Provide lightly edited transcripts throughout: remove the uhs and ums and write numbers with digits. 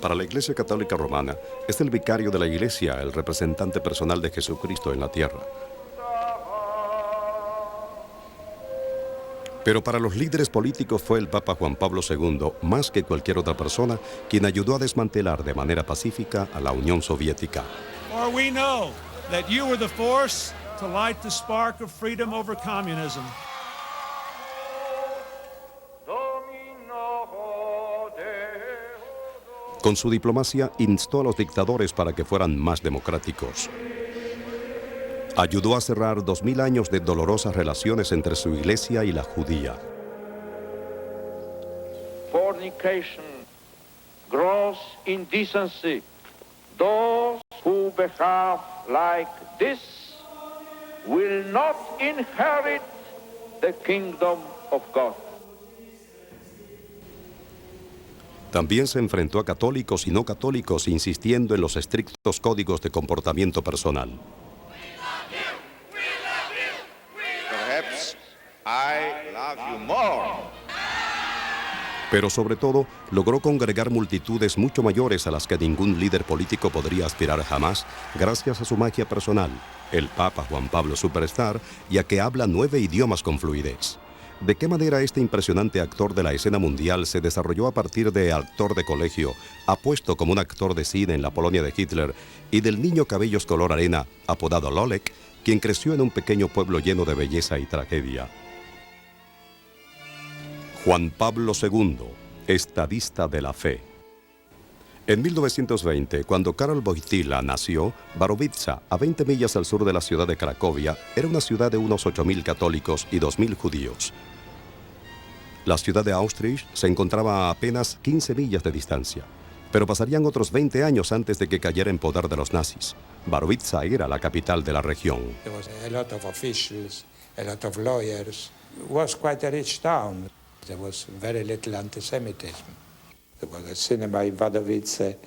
Para la Iglesia Católica Romana, es el vicario de la Iglesia, el representante personal de Jesucristo en la tierra. Pero para los líderes políticos fue el Papa Juan Pablo II, más que cualquier otra persona, quien ayudó a desmantelar de manera pacífica a la Unión Soviética. For we know that you were the force to light the spark of freedom over communism. Con su diplomacia instó a los dictadores para que fueran más democráticos. Ayudó a cerrar 2000 años de dolorosas relaciones entre su iglesia y la judía. Fornication, gross indecency. Those who behave like this will not inherit the kingdom of God. También se enfrentó a católicos y no católicos, insistiendo en los estrictos códigos de comportamiento personal. Perhaps I love you more. Pero sobre todo, logró congregar multitudes mucho mayores a las que ningún líder político podría aspirar jamás, gracias a su magia personal, el Papa Juan Pablo Superstar, y a que habla 9 idiomas con fluidez. ¿De qué manera este impresionante actor de la escena mundial se desarrolló a partir de actor de colegio, apuesto como un actor de cine en la Polonia de Hitler, y del niño cabellos color arena, apodado Lolek, quien creció en un pequeño pueblo lleno de belleza y tragedia? Juan Pablo II, estadista de la fe. En 1920, cuando Karol Wojtyła nació, Barowitza, a 20 millas al sur de la ciudad de Cracovia, era una ciudad de unos 8.000 católicos y 2.000 judíos. La ciudad de Auschwitz se encontraba a apenas 15 millas de distancia, pero pasarían otros 20 años antes de que cayera en poder de los nazis. Barowitza era la capital de la región. There was a lot of officials, a lot of lawyers. It was quite a rich town. There was very little anti-Semitism. There was a cinema in Wadowice,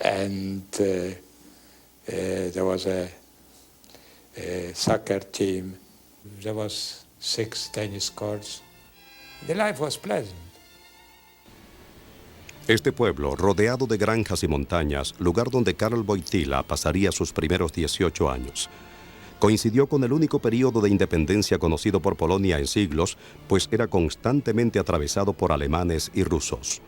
and there was a soccer team. There was 6 tennis courts. The life was pleasant. Este pueblo, rodeado de granjas y montañas, lugar donde Karol Wojtyła pasaría sus primeros 18 años, coincidió con el único período de independencia conocido por Polonia en siglos, pues era constantemente atravesado por alemanes y rusos.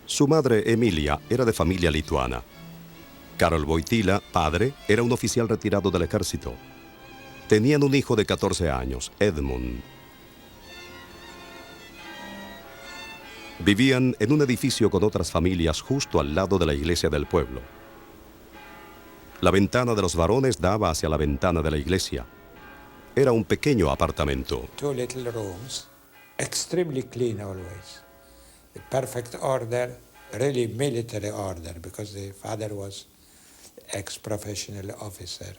Su madre, Emilia, era de familia lituana. Karol Wojtyła, padre, era un oficial retirado del ejército. Tenían un hijo de 14 años, Edmund. Vivían en un edificio con otras familias justo al lado de la iglesia del pueblo. La ventana de los varones daba hacia la ventana de la iglesia. Era un pequeño apartamento. 2 little rooms, extremely clean always. The perfect order, really military order, because the father was ex-professional officer.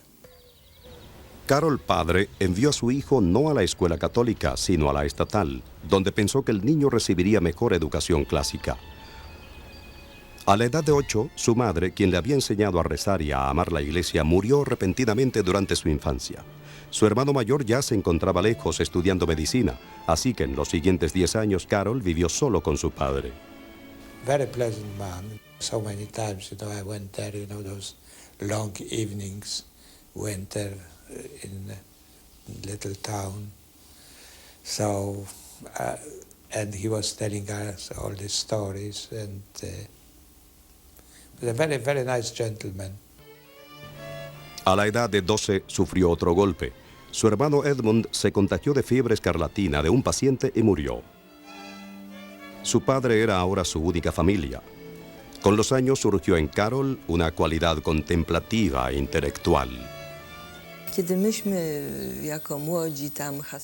Karol padre envió a su hijo no a la escuela católica, sino a la estatal, donde pensó que el niño recibiría mejor educación clásica. A la edad de 8, su madre, quien le había enseñado a rezar y a amar la iglesia, murió repentinamente durante su infancia. Su hermano mayor ya se encontraba lejos estudiando medicina, así que en los siguientes 10 años Karol vivió solo con su padre. Very pleasant man. So many times, I went there, those long evenings, winter in a little town. So, and he was telling us all these stories, and was a very, very nice gentleman. A la edad de 12 sufrió otro golpe. Su hermano Edmund se contagió de fiebre escarlatina de un paciente y murió. Su padre era ahora su única familia. Con los años surgió en Karol una cualidad contemplativa e intelectual.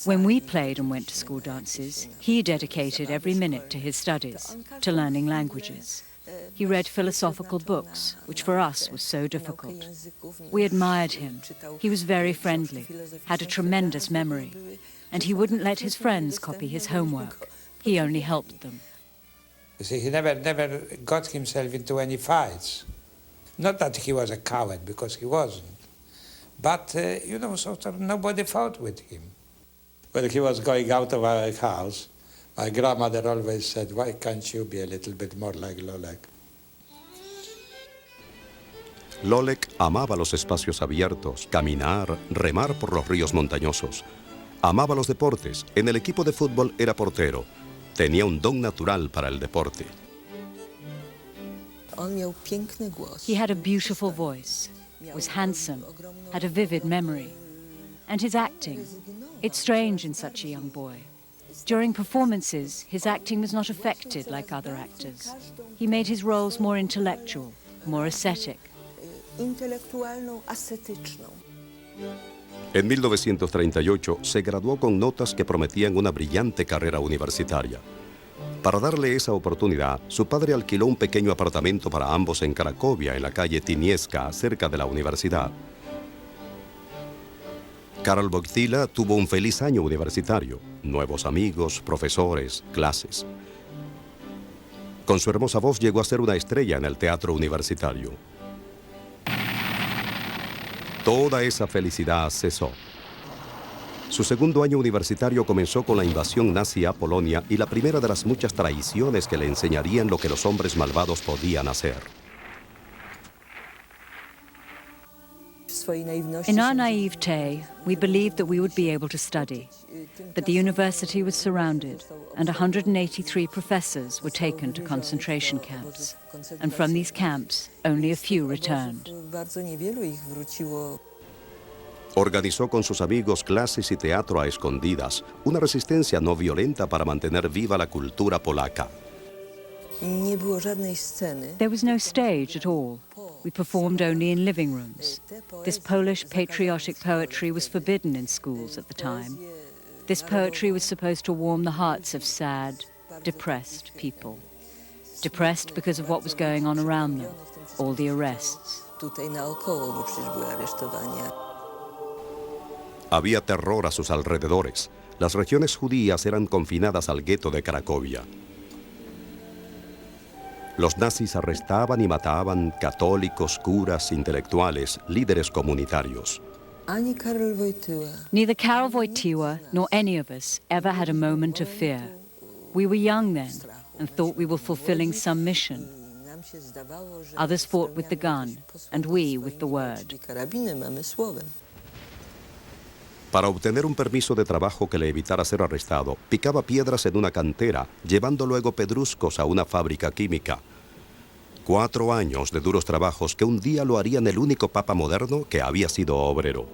When we played and went to school dances, he dedicated every minute to his studies, to learning languages. He read philosophical books, which for us was so difficult. We admired him. He was very friendly, had a tremendous memory, and he wouldn't let his friends copy his homework. He only helped them. You see, he never got himself into any fights. Not that he was a coward, because he wasn't. But, sort of nobody fought with him. When he was going out of our house, my grandmother always said, "Why can't you be a little bit more like Lolek?" Lolek amaba los espacios abiertos, caminar, remar por los ríos montañosos. Amaba los deportes. En el equipo de fútbol era portero. Tenía un don natural para el deporte. He had a beautiful voice, was handsome, had a vivid memory. And his acting, it's strange in such a young boy. During performances, his acting was not affected like other actors. He made his roles more intellectual, more ascetic. En 1938 se graduó con notas que prometían una brillante carrera universitaria. Para darle esa oportunidad, su padre alquiló un pequeño apartamento para ambos en Cracovia, en la calle Tynieska, cerca de la universidad. Karol Wojtyła tuvo un feliz año universitario, nuevos amigos, profesores, clases. Con su hermosa voz llegó a ser una estrella en el teatro universitario. Toda esa felicidad cesó. Su segundo año universitario comenzó con la invasión nazi a Polonia y la primera de las muchas traiciones que le enseñarían lo que los hombres malvados podían hacer. In our naivete, we believed that we would be able to study. But the university was surrounded, and 183 professors were taken to concentration camps. And from these camps, only a few returned. Organizó con sus amigos clases y teatro a escondidas, una resistencia no violenta para mantener viva la cultura polaca. There was no stage at all. We performed only in living rooms. This Polish patriotic poetry was forbidden in schools at the time. This poetry was supposed to warm the hearts of sad, depressed people. Depressed because of what was going on around them, all the arrests. Había terror a sus alrededores. Las regiones judías eran confinadas al gueto de Cracovia. Los nazis arrestaban y mataban católicos, curas, intelectuales, líderes comunitarios. Neither Karol Wojtyła nor any of us ever had a moment of fear. We were young then and thought we were fulfilling some mission. Others fought with the gun, and we with the word. Para obtener un permiso de trabajo que le evitara ser arrestado, picaba piedras en una cantera, llevando luego pedruscos a una fábrica química. 4 años de duros trabajos que un día lo harían el único papa moderno que había sido obrero.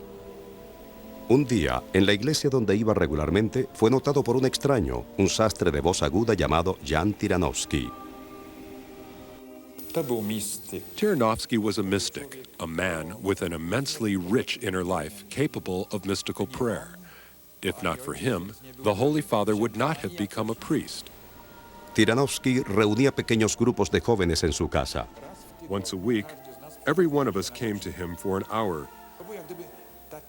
Un día, en la iglesia donde iba regularmente, fue notado por un extraño, un sastre de voz aguda llamado Jan Tyranowski. Tyranowski was a mystic, a man with an immensely rich inner life capable of mystical prayer. If not for him, the Holy Father would not have become a priest. Tyranowski reunía pequeños grupos de jóvenes en su casa. Once a week, every one of us came to him for an hour.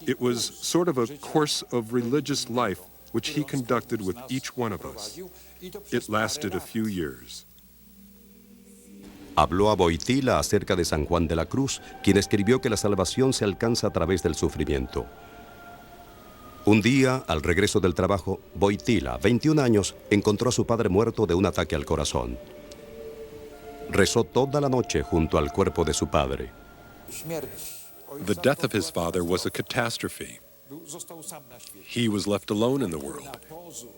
It was sort of a course of religious life which he conducted with each one of us. It lasted a few years. Habló a Wojtyła acerca de San Juan de la Cruz, quien escribió que la salvación se alcanza a través del sufrimiento. Un día, al regreso del trabajo, Wojtyła, 21 años, encontró a su padre muerto de un ataque al corazón. Rezó toda la noche junto al cuerpo de su padre. The death of his father was a catastrophe. He was left alone in the world.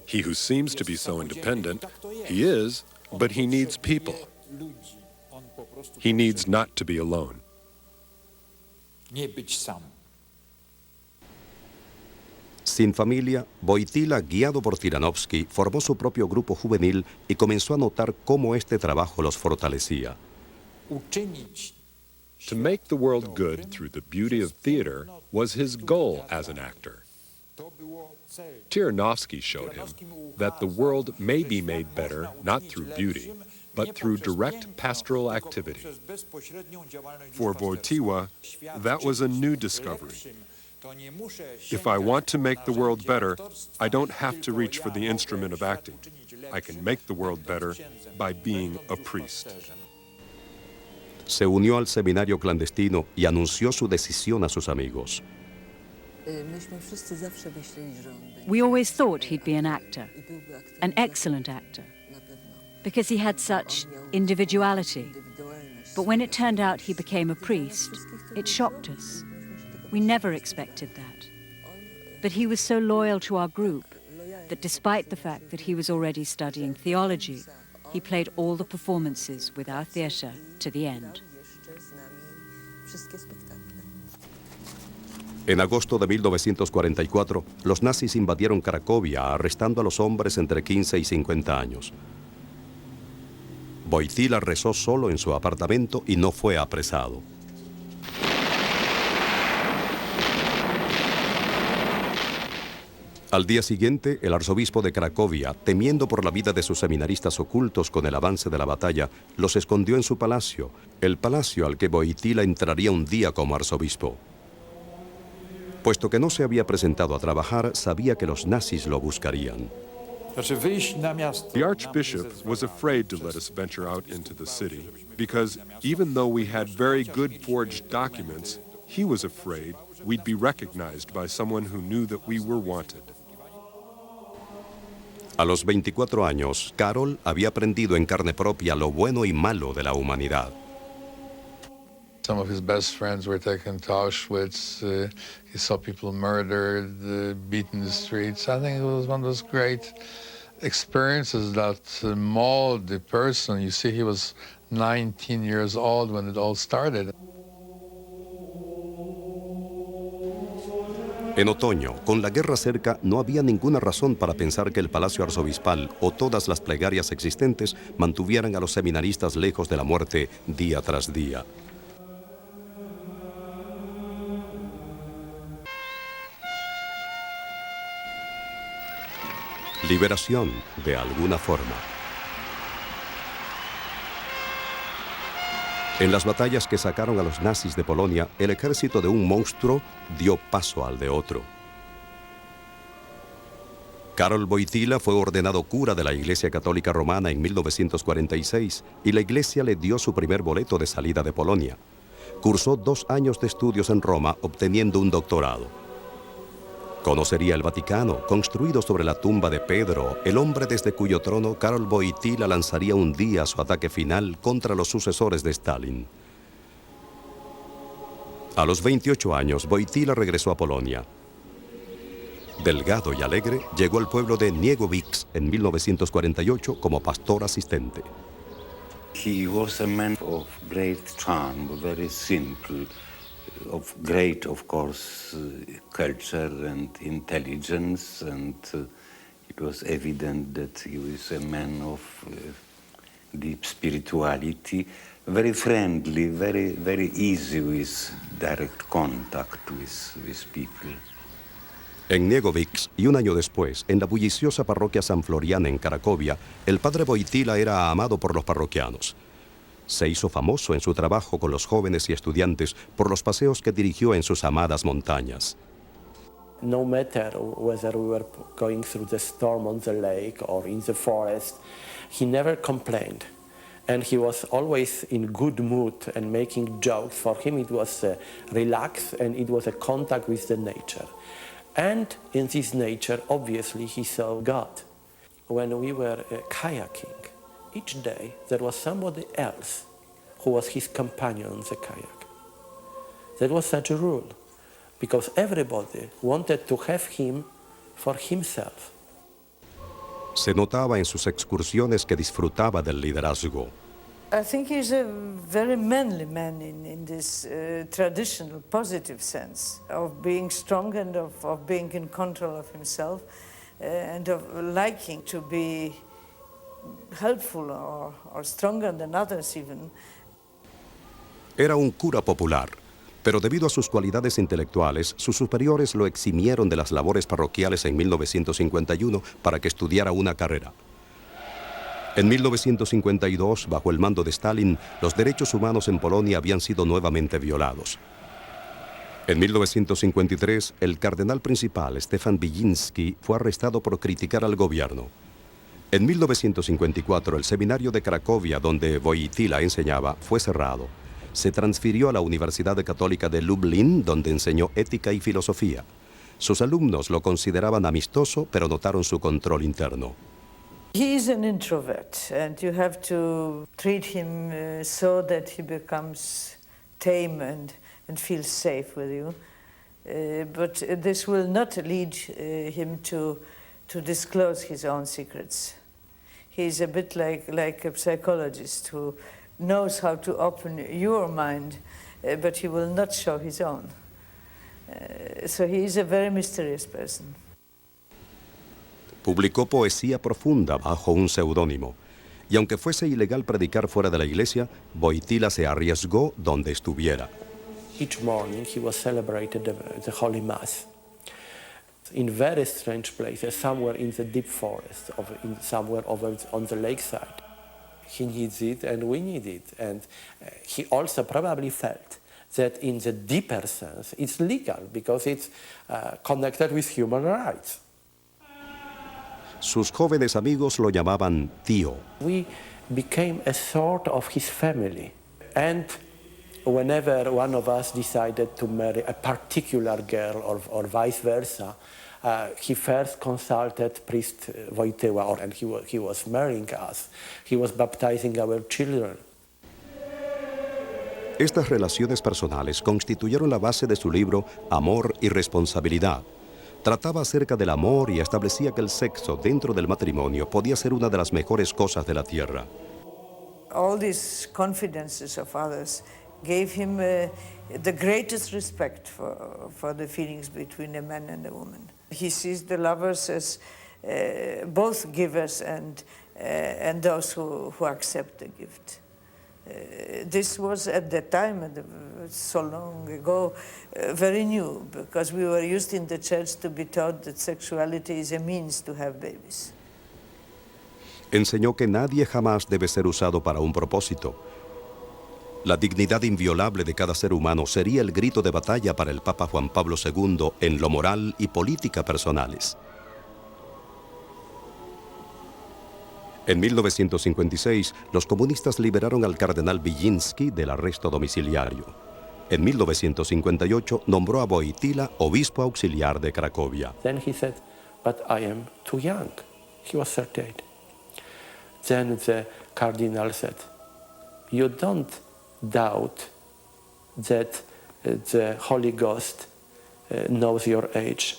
He who seems to be so independent, he is, but he needs people. He needs not to be alone. Sin familia, Wojtyła, guiado por Tyranowski, formó su propio grupo juvenil y comenzó a notar cómo este trabajo los fortalecía. To make the world good through the beauty of theater was his goal as an actor. Tyranowski showed him that the world may be made better not through beauty, but through direct pastoral activity. For Wojtyła, that was a new discovery. If I want to make the world better, I don't have to reach for the instrument of acting. I can make the world better by being a priest. Se unió al seminario clandestino y anunció su decisión a sus amigos. We always thought he'd be an actor, an excellent actor, because he had such individuality. But when it turned out he became a priest, It shocked us. We never expected that. But he was so loyal to our group that despite the fact that he was already studying theology, he played all the performances with our theatre to the end. En agosto de 1944, los nazis invadieron Cracovia, arrestando a los hombres entre 15 y 50 años. Wojtyła rezó solo en su apartamento y no fue apresado. Al día siguiente, el arzobispo de Cracovia, temiendo por la vida de sus seminaristas ocultos con el avance de la batalla, los escondió en su palacio, el palacio al que Wojtyła entraría un día como arzobispo. Puesto que no se había presentado a trabajar, sabía que los nazis lo buscarían. The archbishop was afraid to let us venture out into the city because even though we had very good forged documents, he was afraid we'd be recognized by someone who knew that we were wanted. A los 24 años, Karol había aprendido en carne propia lo bueno y malo de la humanidad. Some of his best friends were taken to Auschwitz. He saw people murdered, beaten in the streets. I think it was one of those great experiences that mold the person. You see, he was 19 years old when it all started. En otoño, con la guerra cerca, no había ninguna razón para pensar que el Palacio Arzobispal o todas las plegarias existentes mantuvieran a los seminaristas lejos de la muerte día tras día. Liberación, de alguna forma. En las batallas que sacaron a los nazis de Polonia, el ejército de un monstruo dio paso al de otro. Karol Wojtyła fue ordenado cura de la Iglesia Católica Romana en 1946 y la Iglesia le dio su primer boleto de salida de Polonia. Cursó 2 años de estudios en Roma, obteniendo un doctorado. Conocería el Vaticano, construido sobre la tumba de Pedro, el hombre desde cuyo trono Karol Wojtyła lanzaría un día su ataque final contra los sucesores de Stalin. A los 28 años, Wojtyła regresó a Polonia. Delgado y alegre, llegó al pueblo de Niegowice en 1948 como pastor asistente. He was a man of great charm, very simple, of great, of course, culture and intelligence, and it was evident that he was a man of deep spirituality, very friendly, very easy with direct contact with people. En Niegowice, y un año después, en la bulliciosa parroquia San Florian en Cracovia, el padre Wojtyła era amado por los parroquianos. Se hizo famoso en su trabajo con los jóvenes y estudiantes por los paseos que dirigió en sus amadas montañas. No matter whether we were going through the storm on the lake or in the forest, he never complained. And he was always in good mood and making jokes. For him it was relaxed and it was a contact with the nature. And in this nature, obviously, he saw God. When we were kayaking, each day there was somebody else who was his companion on the kayak. That was such a rule, because everybody wanted to have him for himself. Se notaba en sus excursiones que disfrutaba del liderazgo. I think he's a very manly man in this traditional, positive sense of being strong and of being in control of himself and of liking to be helpful or stronger than others even. Era un cura popular, pero debido a sus cualidades intelectuales, sus superiores lo eximieron de las labores parroquiales en 1951 para que estudiara una carrera. En 1952, bajo el mando de Stalin, los derechos humanos en Polonia habían sido nuevamente violados. En 1953, el cardenal principal, Stefan Wyszyński, fue arrestado por criticar al gobierno. En 1954, el seminario de Cracovia, donde Wojtyła enseñaba, fue cerrado. Se transfirió a la Universidad Católica de Lublin, donde enseñó ética y filosofía. Sus alumnos lo consideraban amistoso, pero notaron su control interno. He is an introvert, and you have to treat him so that he becomes tame and and feels safe with you. But this will not lead him to disclose his own secrets. He's a bit like a psychologist who knows how to open your mind, but he will not show his own. So he is a very mysterious person. Publicó poesía profunda bajo un seudónimo, y aunque fuese ilegal predicar fuera de la iglesia, Wojtyła se arriesgó donde estuviera. Each morning he was celebrated the Holy Mass in very strange places, somewhere in the deep forest, somewhere over on the lakeside. He needs it and we need it. And he also probably felt that in the deeper sense it's legal because it's connected with human rights. Sus jóvenes amigos lo llamaban tío. We became a sort of his family. And whenever one of us decided to marry a particular girl or vice versa, he first consulted priest Wojtyła, and he was marrying us. He was baptizing our children. Estas relaciones personales constituyeron la base de su libro Amor y Responsabilidad. Trataba acerca del amor y establecía que el sexo dentro del matrimonio podía ser una de las mejores cosas de la tierra. All these confidences of others gave him the greatest respect for the feelings between a man and a woman. He sees the lovers as both givers and those who accept the gift. This was at that time, so long ago, very new, because we were used in the church to be taught that sexuality is a means to have babies. Enseñó que nadie jamás debe ser usado para un propósito. La dignidad inviolable de cada ser humano sería el grito de batalla para el Papa Juan Pablo II en lo moral y política personales. En 1956, los comunistas liberaron al cardenal Wilczynski del arresto domiciliario. En 1958, nombró a Wojtyła obispo auxiliar de Cracovia. Then he said, but I am too young. He was 38. Then the cardinal said, you don't doubt that the Holy Ghost knows your age.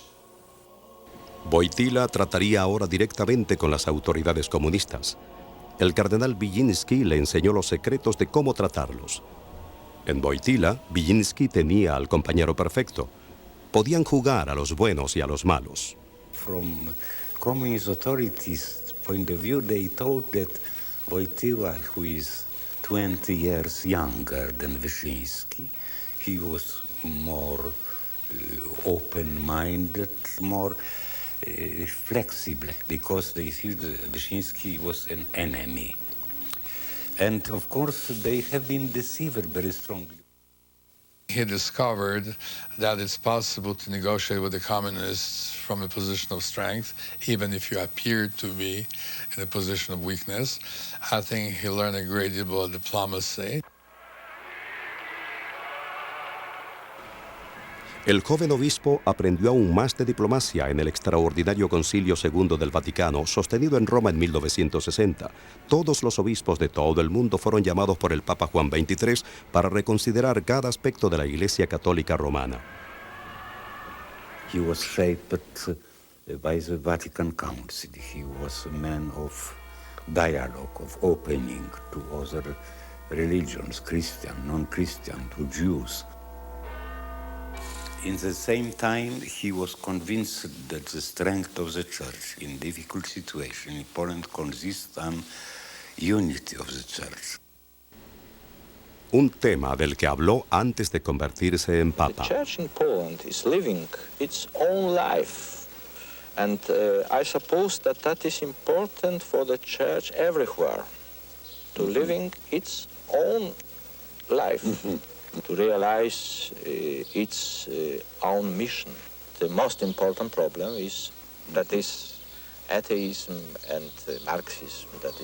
Wojtyła trataría ahora directamente con las autoridades comunistas. El cardenal Wilczynski le enseñó los secretos de cómo tratarlos. En Wojtyła, Wilczynski tenía al compañero perfecto. Podían jugar a los buenos y a los malos. From communist authorities' point of view, they thought that Wojtyła, who is 20 years younger than Wyszynski, he was more open-minded, more flexible, because they see Wyszynski was an enemy. And of course, they have been deceived very strongly. He discovered that it's possible to negotiate with the communists from a position of strength, even if you appear to be in a position of weakness. I think he learned a great deal about diplomacy. El joven obispo aprendió aún más de diplomacia en el extraordinario Concilio II del Vaticano, sostenido en Roma en 1960. Todos los obispos de todo el mundo fueron llamados por el Papa Juan XXIII para reconsiderar cada aspecto de la Iglesia Católica Romana. He was shaped by the Vatican Council. He was a man of dialogue, of opening to other religions, Christian, non-Christian, to Jews. In the same time, he was convinced that the strength of the Church in difficult situations in Poland consists on unity of the Church. Un tema del que habló antes de convertirse en Papa. The Church in Poland is living its own life, and I suppose that is important for the Church everywhere, to living its own life. Mm-hmm. To realize its own mission. The most important problem is that is atheism and Marxism. That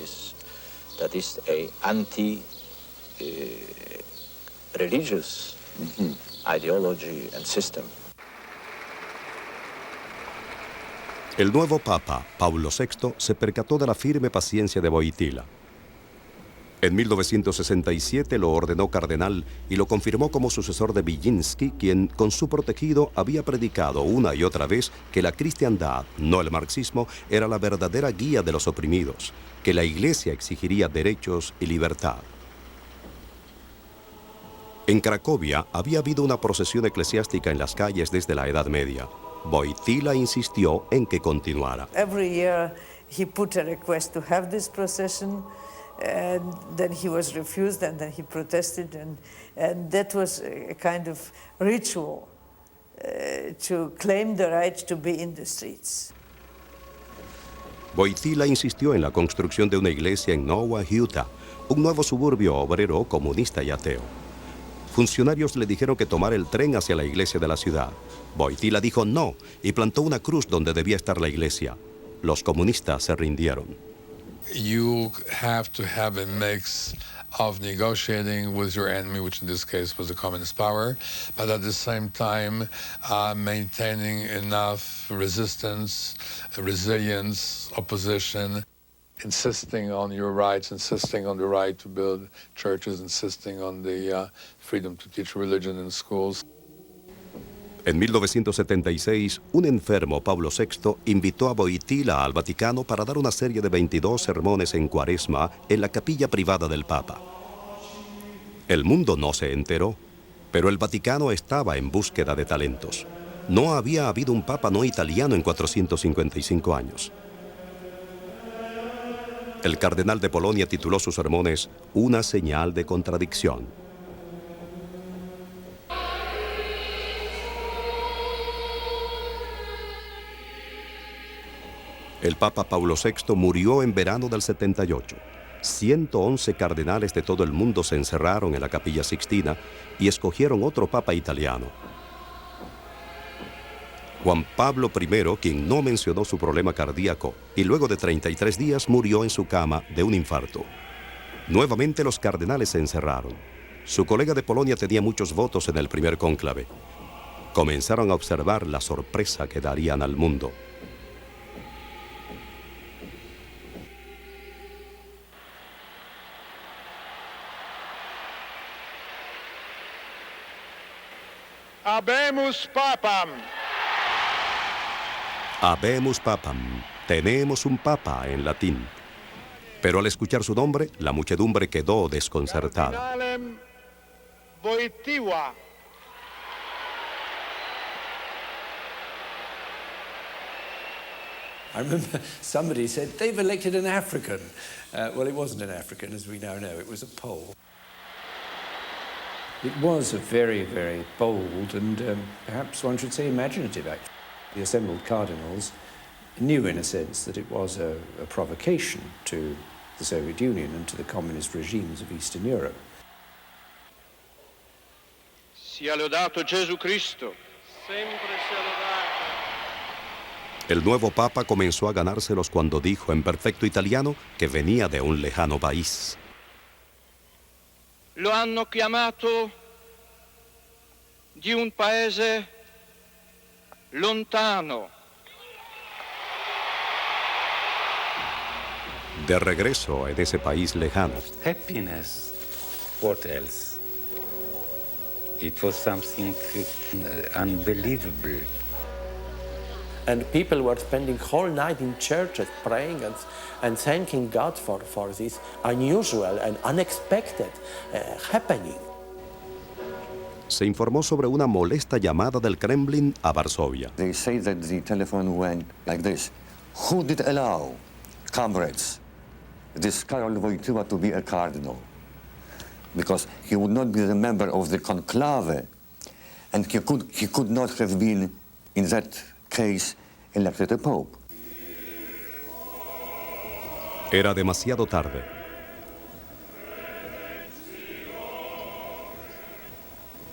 is a anti-religious ideology and system. El nuevo Papa, Paulo VI, se percató de la firme paciencia de Wojtyła. En 1967 lo ordenó cardenal y lo confirmó como sucesor de Wilczynski, quien, con su protegido, había predicado una y otra vez que la cristiandad, no el marxismo, era la verdadera guía de los oprimidos, que la Iglesia exigiría derechos y libertad. En Cracovia había habido una procesión eclesiástica en las calles desde la Edad Media. Wojtyła insistió en que continuara. Every year he put a request to have this procession, and then he was refused, and then he protested, and that was a kind of ritual to claim the right to be in the streets. Wojtyła insistió en la construcción de una iglesia en Nowa Huta, un nuevo suburbio obrero, comunista y ateo. Funcionarios le dijeron que tomara el tren hacia la iglesia de la ciudad. Wojtyła dijo no y plantó una cruz donde debía estar la iglesia. Los comunistas se rindieron. You have to have a mix of negotiating with your enemy, which in this case was the communist power, but at the same time maintaining enough resistance, resilience, opposition, insisting on your rights, insisting on the right to build churches, insisting on the freedom to teach religion in schools. En 1976, un enfermo, Pablo VI, invitó a Wojtyła al Vaticano para dar una serie de 22 sermones en Cuaresma en la capilla privada del Papa. El mundo no se enteró, pero el Vaticano estaba en búsqueda de talentos. No había habido un papa no italiano en 455 años. El cardenal de Polonia tituló sus sermones Una señal de contradicción. El Papa Pablo VI murió en verano del 78. 111 cardenales de todo el mundo se encerraron en la Capilla Sixtina y escogieron otro papa italiano. Juan Pablo I, quien no mencionó su problema cardíaco, y luego de 33 días murió en su cama de un infarto. Nuevamente los cardenales se encerraron. Su colega de Polonia tenía muchos votos en el primer cónclave. Comenzaron a observar la sorpresa que darían al mundo. Habemus Papam. Habemus Papam. Tenemos un papa en latín. Pero al escuchar su nombre, la muchedumbre quedó desconcertada. Cardinalem Wojtyła. I remember somebody said, they've elected an African. Well, it wasn't an African, as we now know. It was a Pole. It was a very, very bold and perhaps one should say imaginative act. The assembled cardinals knew in a sense that it was a provocation to the Soviet Union and to the communist regimes of Eastern Europe. Sia lodato Gesù Cristo. Sempre sia lodato. El nuevo papa comenzó a ganárselos cuando dijo en perfecto italiano que venía de un lejano país. Lo hanno chiamato di un paese lontano. De regreso en ese país lejano. Happiness. What else? It was something unbelievable. And people were spending whole night in churches praying and thanking God for this unusual and unexpected happening. Se informó sobre una molesta llamada del Kremlin a Varsovia. They say that the telephone went like this. Who did allow, comrades, this Karol Wojtyła to be a cardinal? Because he would not be the member of the conclave, and he could not have been, in that case, elected a pope. Era demasiado tarde.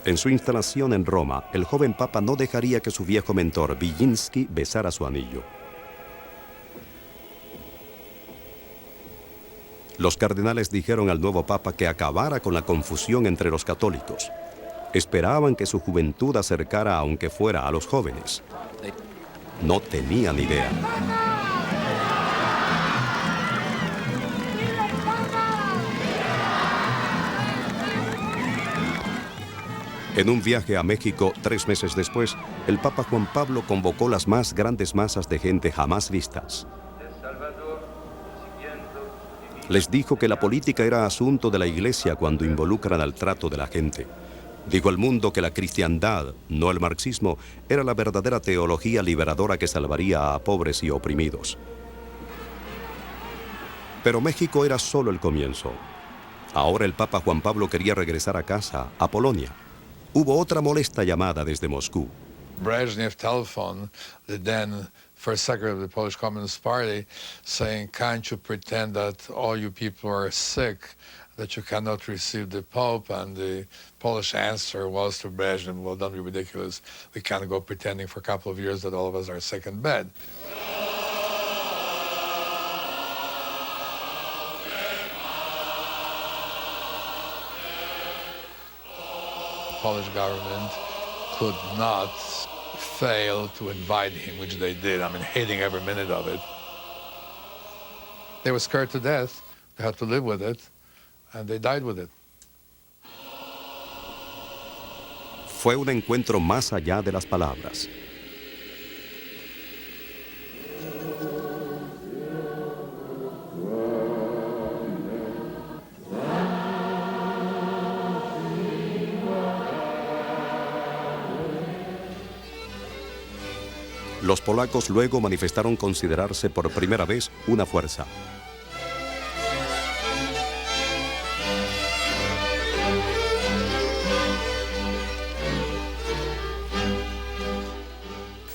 En su instalación en Roma, el joven papa no dejaría que su viejo mentor, Wilczynski, besara su anillo. Los cardenales dijeron al nuevo papa que acabara con la confusión entre los católicos. Esperaban que su juventud acercara, aunque fuera, a los jóvenes. No tenían idea. En un viaje a México 3 meses después, el Papa Juan Pablo convocó las más grandes masas de gente jamás vistas. Les dijo que la política era asunto de la Iglesia cuando involucran al trato de la gente. Dijo al mundo que la cristiandad, no el marxismo, era la verdadera teología liberadora que salvaría a pobres y oprimidos. Pero México era solo el comienzo. Ahora el Papa Juan Pablo quería regresar a casa, a Polonia. Hubo otra molesta llamada desde Moscú. Brezhnev telephoned the then first secretary of the Polish Communist Party saying, can't you pretend that all you people are sick, that you cannot receive the Pope? And the Polish answer was to Brezhnev, well, don't be ridiculous. We can't go pretending for a couple of years that all of us are sick in bed. The Polish government could not fail to invite him, which they did. I mean, hating every minute of it. They were scared to death. They had to live with it, and they died with it. Fue un encuentro más allá de las palabras. Los polacos luego manifestaron considerarse por primera vez una fuerza.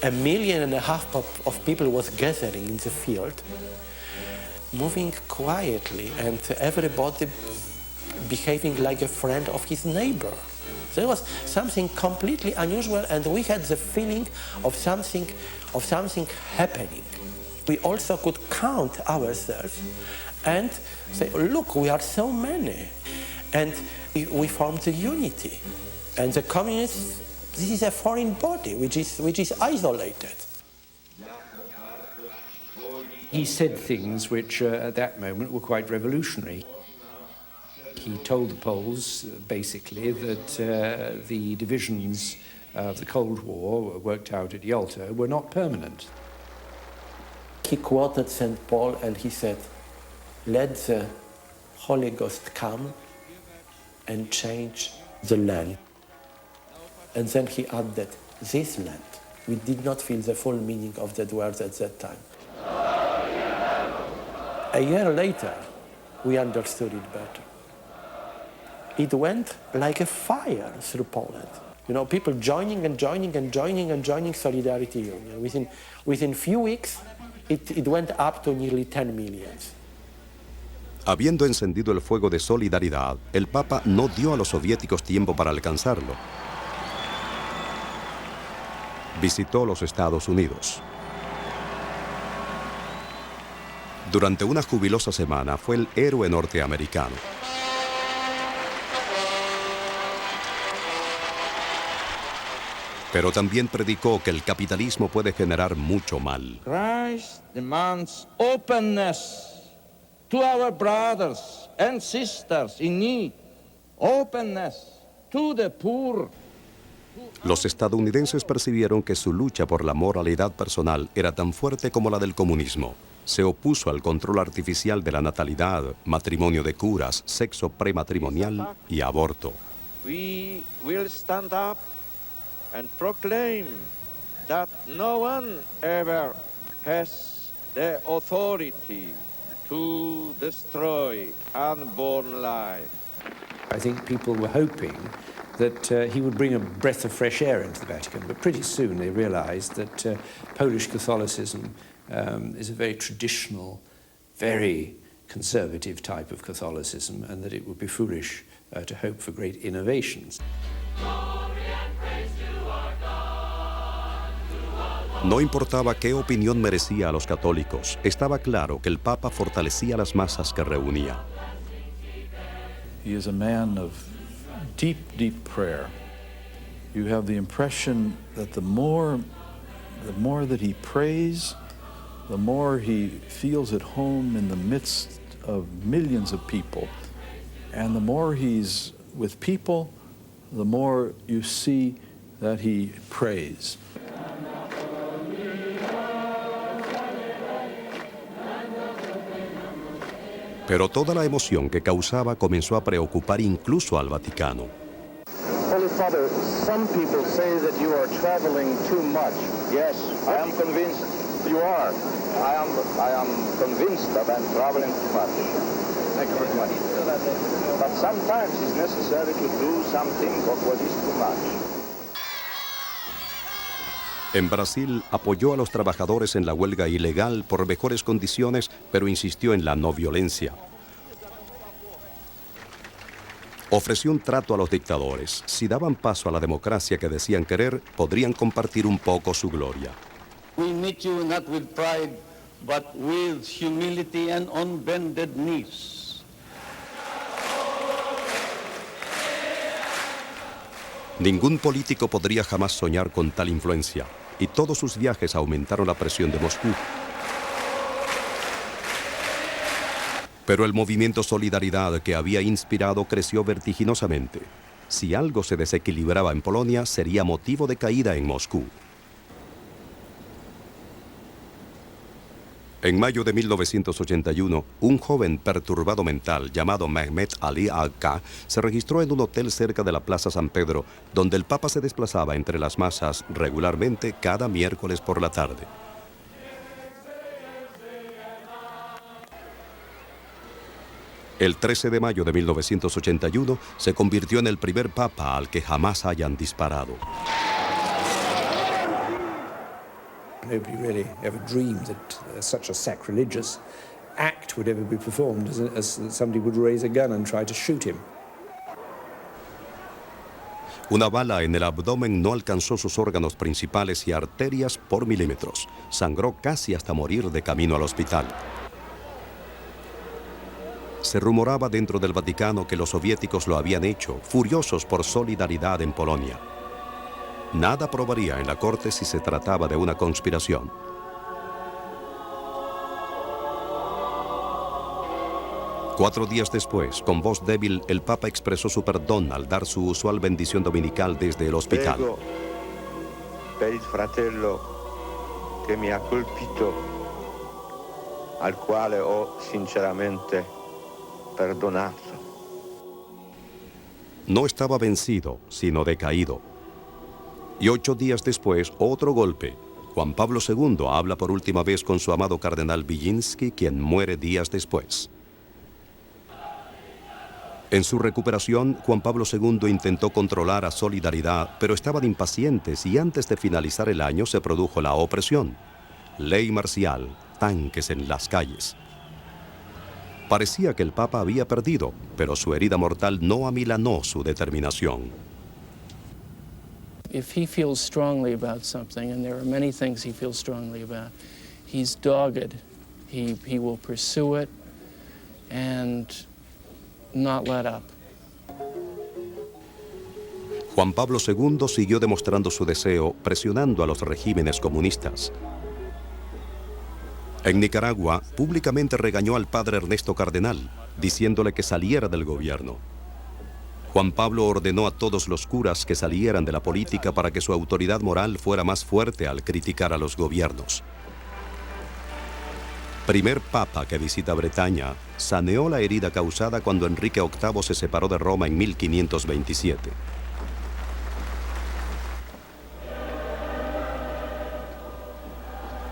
$1.5 million of people was gathering in the field, moving quietly, and everybody behaving like a friend of his neighbor. There was something completely unusual, and we had the feeling of something happening. We also could count ourselves and say, look, we are so many. And we formed the unity. And the communists, this is a foreign body which is isolated. He said things which at that moment were quite revolutionary. He told the Poles, basically, that the divisions of the Cold War worked out at Yalta were not permanent. He quoted St. Paul and he said, let the Holy Ghost come and change the land. And then he added, this land. We did not feel the full meaning of that word at that time. A year later, we understood it better. It went like a fire through Poland. You know, people joining and joining and joining and joining Solidarity Union. Within few weeks, it went up to nearly 10 million. Habiendo encendido el fuego de solidaridad, el Papa no dio a los soviéticos tiempo para alcanzarlo. Visitó los Estados Unidos. Durante una jubilosa semana fue el héroe norteamericano. Pero también predicó que el capitalismo puede generar mucho mal. Christ demands openness to our brothers and sisters in need, openness to the poor. Los estadounidenses percibieron que su lucha por la moralidad personal era tan fuerte como la del comunismo. Se opuso al control artificial de la natalidad, matrimonio de curas, sexo prematrimonial y aborto. We will stand up and proclaim that no one ever has the authority to destroy unborn life. I think people were hoping that he would bring a breath of fresh air into the Vatican, but pretty soon they realized that Polish Catholicism is a very traditional, very conservative type of Catholicism, and that it would be foolish to hope for great innovations. No importaba qué opinión merecía a los católicos, estaba claro que el Papa fortalecía las masas que reunía. He is a man of deep, deep prayer. You have the impression that the more that he prays, the more he feels at home in the midst of millions of people. And the more he's with people, the more you see that he prays. Pero toda la emoción que causaba comenzó a preocupar incluso al Vaticano. Holy Father, some people say that you are traveling too much. Yes, I am convinced you are. I am convinced that I'm traveling too much. Thank you very much. But sometimes it's necessary to do something of what is too much. En Brasil apoyó a los trabajadores en la huelga ilegal por mejores condiciones, pero insistió en la no violencia. Ofreció un trato a los dictadores. Si daban paso a la democracia que decían querer, podrían compartir un poco su gloria. We meet you not with pride, but with humility and on bended knees. Ningún político podría jamás soñar con tal influencia, y todos sus viajes aumentaron la presión de Moscú. Pero el movimiento Solidaridad que había inspirado creció vertiginosamente. Si algo se desequilibraba en Polonia, sería motivo de caída en Moscú. En mayo de 1981, un joven perturbado mental llamado Mehmet Ali Agca se registró en un hotel cerca de la Plaza San Pedro, donde el Papa se desplazaba entre las masas regularmente cada miércoles por la tarde. El 13 de mayo de 1981 se convirtió en el primer papa al que jamás hayan disparado. Nobody really ever dreamed that such a sacrilegious act would ever be performed as somebody would raise a gun and try to shoot him. Una bala en el abdomen no alcanzó sus órganos principales y arterias por milímetros. Sangró casi hasta morir de camino al hospital. Se rumoraba dentro del Vaticano que los soviéticos lo habían hecho, furiosos por solidaridad en Polonia. Nada probaría en la corte si se trataba de una conspiración. Cuatro días después, con voz débil, el Papa expresó su perdón al dar su usual bendición dominical desde el hospital. Prego per il fratello che mi ha colpito, al quale ho sinceramente perdonato. No estaba vencido, sino decaído. Y 8 días después, otro golpe. Juan Pablo II habla por última vez con su amado cardenal Wilinski, quien muere días después. En su recuperación, Juan Pablo II intentó controlar a Solidaridad, pero estaban impacientes y antes de finalizar el año se produjo la opresión. Ley marcial, tanques en las calles. Parecía que el Papa había perdido, pero su herida mortal no amilanó su determinación. If he feels strongly about something, and there are many things he feels strongly about, he's dogged. He will pursue it and not let up. Juan Pablo II siguió demostrando su deseo, presionando a los regímenes comunistas. En Nicaragua, públicamente regañó al padre Ernesto Cardenal, diciéndole que saliera del gobierno. Juan Pablo ordenó a todos los curas que salieran de la política para que su autoridad moral fuera más fuerte al criticar a los gobiernos. Primer papa que visita Bretaña, saneó la herida causada cuando Enrique VIII se separó de Roma en 1527.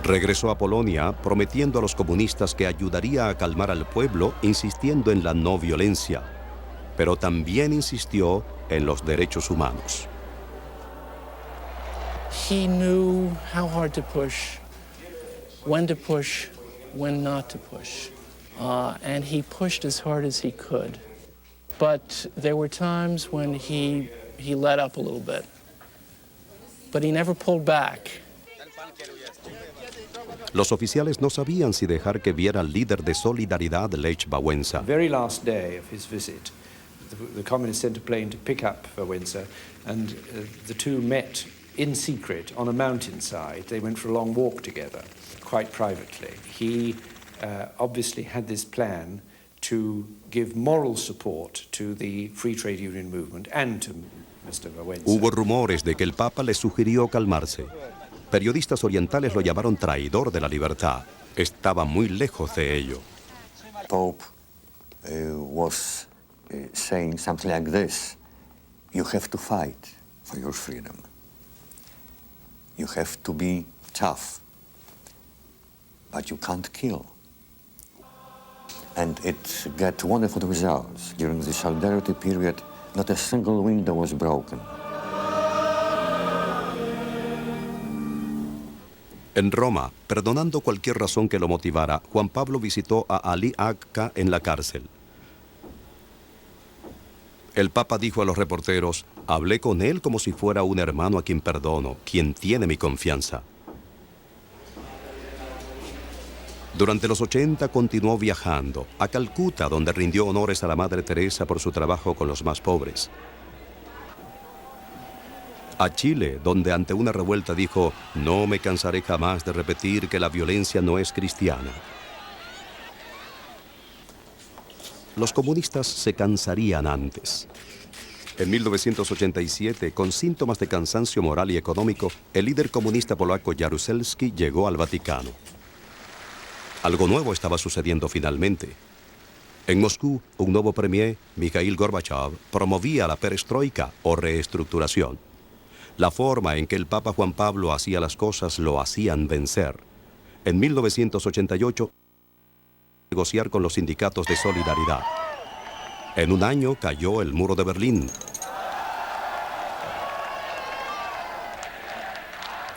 Regresó a Polonia prometiendo a los comunistas que ayudaría a calmar al pueblo, insistiendo en la no violencia, pero también insistió en los derechos humanos. He knew how hard to push, when not to push. And he pushed as hard as he could. But there were times when he let up a little bit. But he never pulled back. Los oficiales no sabían si dejar que viera al líder de Solidaridad, Lech Wałęsa. The very last day of his visit, the communists sent a plane to pick up Wałęsa, and the two met in secret on a mountainside. They went for a long walk together, quite privately. He obviously had this plan to give moral support to the free trade union movement and to Hubo rumores de que el Papa le sugirió calmarse. Periodistas orientales lo llamaron traidor de la libertad. Estaba muy lejos de ello. Pope was saying something like this: you have to fight for your freedom. You have to be tough, but you can't kill. And it got wonderful results. During the Solidarity period, not a single window was broken. En Roma, perdonando cualquier razón que lo motivara, Juan Pablo visitó a Ali Agca en la cárcel. El Papa dijo a los reporteros: hablé con él como si fuera un hermano a quien perdono, quien tiene mi confianza. Durante los 80 continuó viajando a Calcuta, donde rindió honores a la Madre Teresa por su trabajo con los más pobres. A Chile, donde ante una revuelta dijo: no me cansaré jamás de repetir que la violencia no es cristiana. Los comunistas se cansarían antes. En 1987, con síntomas de cansancio moral y económico, el líder comunista polaco Jaruzelski llegó al Vaticano. Algo nuevo estaba sucediendo finalmente. En Moscú, un nuevo premier, Mikhail Gorbachev, promovía la perestroika o reestructuración. La forma en que el Papa Juan Pablo hacía las cosas lo hacían vencer. En 1988, negociar con los sindicatos de solidaridad. En un año cayó el muro de Berlín.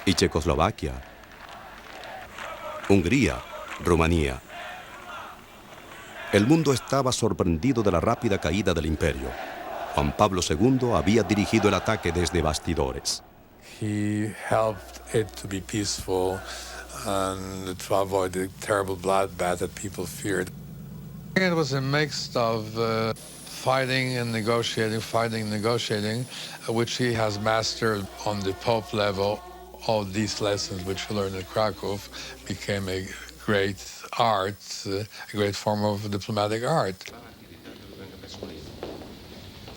Y Checoslovaquia, Hungría, Rumanía. El mundo estaba sorprendido de la rápida caída del imperio. Juan Pablo II había dirigido el ataque desde bastidores. He helped it to be peaceful and to avoid the terrible bloodbath that people feared. It was a mix of fighting and negotiating, which he has mastered on the Pope level. All these lessons which he learned at Krakow became a great art, a great form of diplomatic art.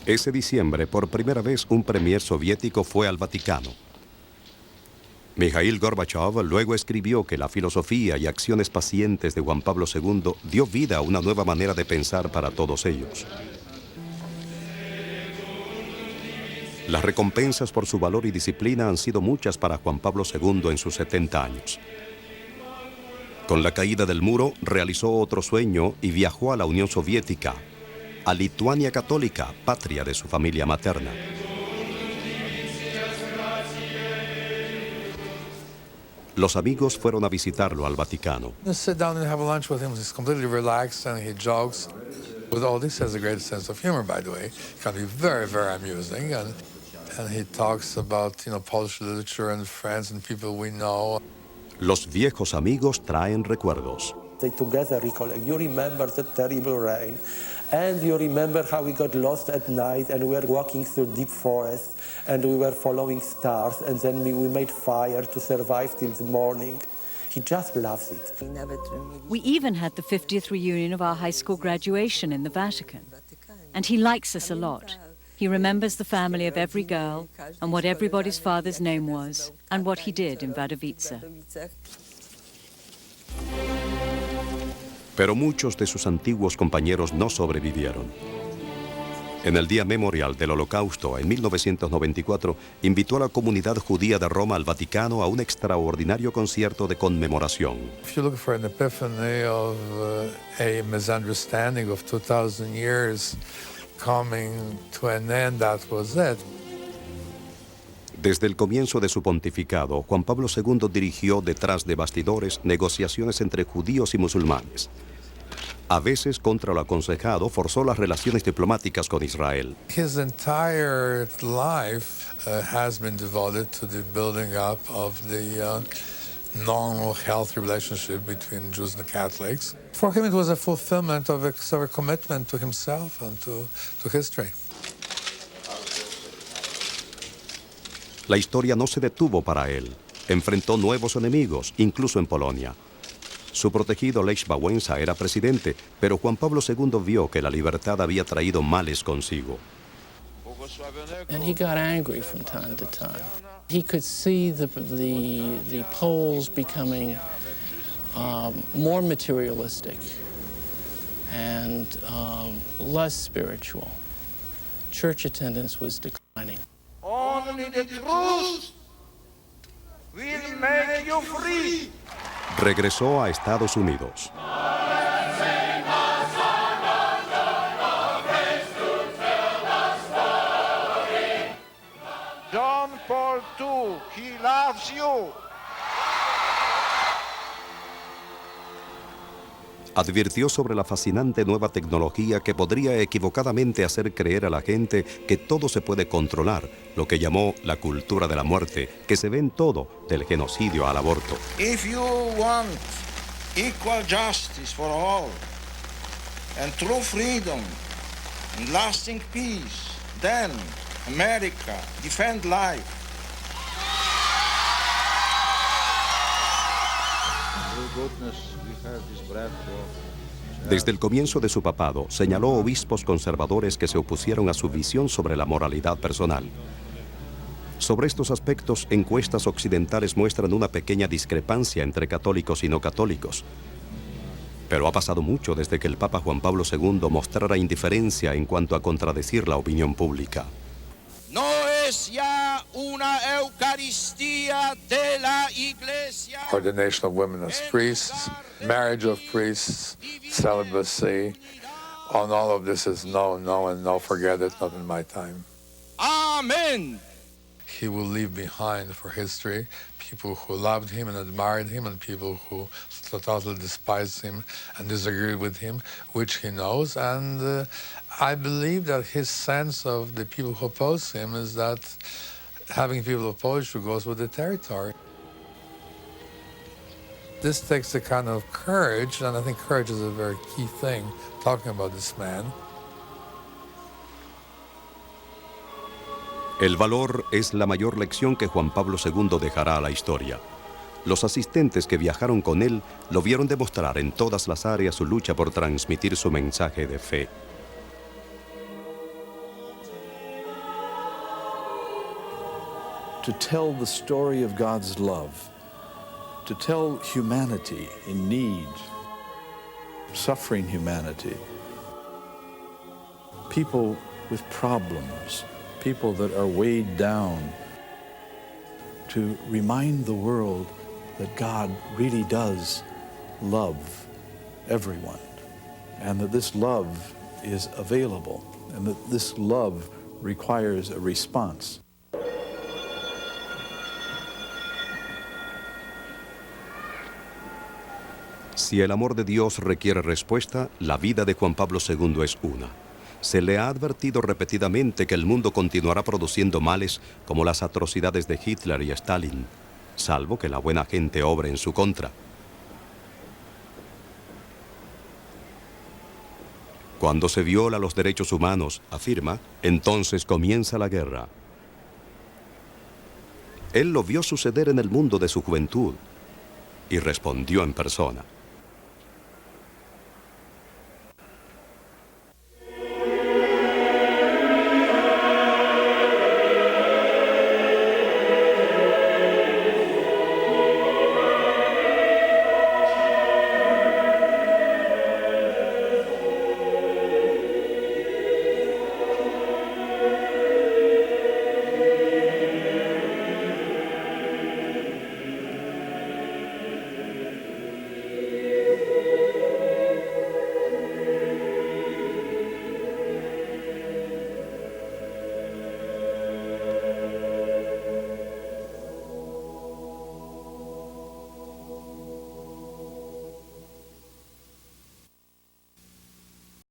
Ese diciembre, por primera vez, un premier soviético fue al Vaticano. Mikhail Gorbachev luego escribió que la filosofía y acciones pacientes de Juan Pablo II dio vida a una nueva manera de pensar para todos ellos. Las recompensas por su valor y disciplina han sido muchas para Juan Pablo II en sus 70 años. Con la caída del muro, realizó otro sueño y viajó a la Unión Soviética, a Lituania Católica, patria de su familia materna. Los amigos fueron a visitarlo al Vaticano. Sit down and have a lunch with him. He's completely relaxed and he jokes. With all this, he has a great sense of humor, by the way. It can be very, very amusing. And he talks about, Polish literature and friends and people we know. Los viejos amigos traen recuerdos. They together recollect. You remember the terrible rain, and you remember how we got lost at night, and we were walking through deep forest, and we were following stars, and then we made fire to survive till the morning. He just loves it. We even had the 50th reunion of our high school graduation in the Vatican. And he likes us a lot. He remembers the family of every girl, and what everybody's father's name was, and what he did in Wadowice. Pero muchos de sus antiguos compañeros no sobrevivieron. En el Día Memorial del Holocausto, en 1994, invitó a la comunidad judía de Roma al Vaticano a un extraordinario concierto de conmemoración. If you look for an epiphany of a misunderstanding of 2,000 years coming to an end, that was it. Desde el comienzo de su pontificado, Juan Pablo II dirigió detrás de bastidores negociaciones entre judíos y musulmanes. A veces, contra lo aconsejado, forzó las relaciones diplomáticas con Israel. His entire life has been devoted to the building up of the normal, healthy relationship between Jews and Catholics. For him, it was a fulfillment of a commitment to himself and to history. La historia no se detuvo para él. Enfrentó nuevos enemigos, incluso en Polonia. Su protegido Lech Wałęsa era presidente, pero Juan Pablo II vio que la libertad había traído males consigo. And he got angry from time to time. He could see the Poles becoming more materialistic and less spiritual. Church attendance was declining. Only the truth will make you free. Regresó a Estados Unidos. John Paul II, he loves you. Advirtió sobre la fascinante nueva tecnología que podría equivocadamente hacer creer a la gente que todo se puede controlar, lo que llamó la cultura de la muerte, que se ve en todo, del genocidio al aborto. If you want equal justice for all and true freedom and lasting peace, then America, defend life. Desde el comienzo de su papado, señaló obispos conservadores que se opusieron a su visión sobre la moralidad personal. Sobre estos aspectos, encuestas occidentales muestran una pequeña discrepancia entre católicos y no católicos. Pero ha pasado mucho desde que el Papa Juan Pablo II mostrara indiferencia en cuanto a contradecir la opinión pública. No es ya una Eucaristía de la Iglesia. Ordination of women as priests, marriage of priests, celibacy, on all of this is no, no, and no, forget it, not in my time. Amen. He will leave behind for history people who loved him and admired him and people who totally despised him and disagreed with him, which he knows. And I believe that his sense of the people who oppose him is that having people oppose you goes with the territory. This takes a kind of courage, and I think courage is a very key thing, talking about this man. El valor es la mayor lección que Juan Pablo II dejará a la historia. Los asistentes que viajaron con él lo vieron demostrar en todas las áreas su lucha por transmitir su mensaje de fe. To tell the story of God's love, to tell humanity in need, suffering humanity, people with problems, people that are weighed down, to remind the world that God really does love everyone, and that this love is available, and that this love requires a response. Si el amor de Dios requiere respuesta, la vida de Juan Pablo II es una. Se le ha advertido repetidamente que el mundo continuará produciendo males como las atrocidades de Hitler y Stalin, salvo que la buena gente obre en su contra. Cuando se viola los derechos humanos, afirma, entonces comienza la guerra. Él lo vio suceder en el mundo de su juventud y respondió en persona.